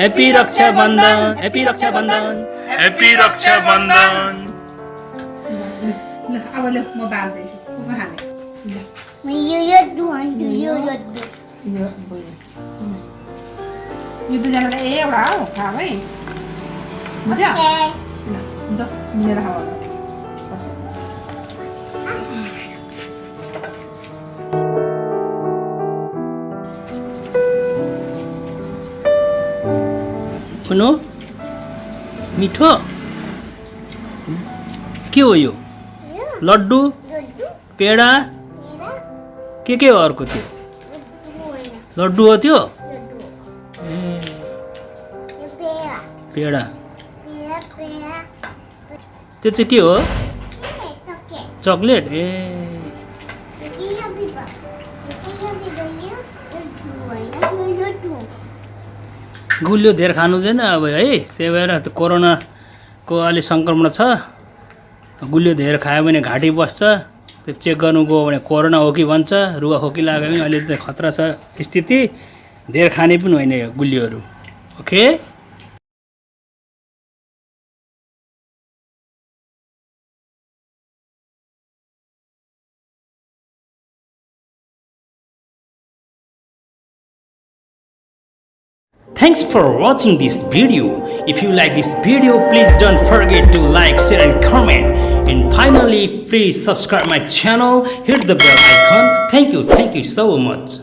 Happy Rakshabandhan happy Rakshabandhan happy Rakshabandhan ल अब ल म बाल्दैछु को खाने यो दुहान्डु यो यो दुईजनालाई एउटा हो खाऊ है बुझ्यो ल जो मिलेर खाऊ होला पुनो मिठो के हो यो लड्डु पेडा के हो अर्को त्यो लड्डु हो त्यो ए पेडा त्यो चाहिँ के हो चकलेट ए गुलियो धेर खानु हुँदैन अब है त्यही भएर त्यो कोरोनाको अलि सङ्क्रमण छ गुलियो धेर खायो भने घाँटी बस्छ त्यो चेक गर्नु गयो भने कोरोना हो कि भन्छ रुगा खोकी लाग्यो भने अहिले त खतरा छ स्थिति धेर खाने पनि होइन यो गुलियोहरू okay Thanks for watching this video. If you like this video, please don't forget to like, share and comment. And finally, please subscribe my channel, hit the bell icon. Thank you so much.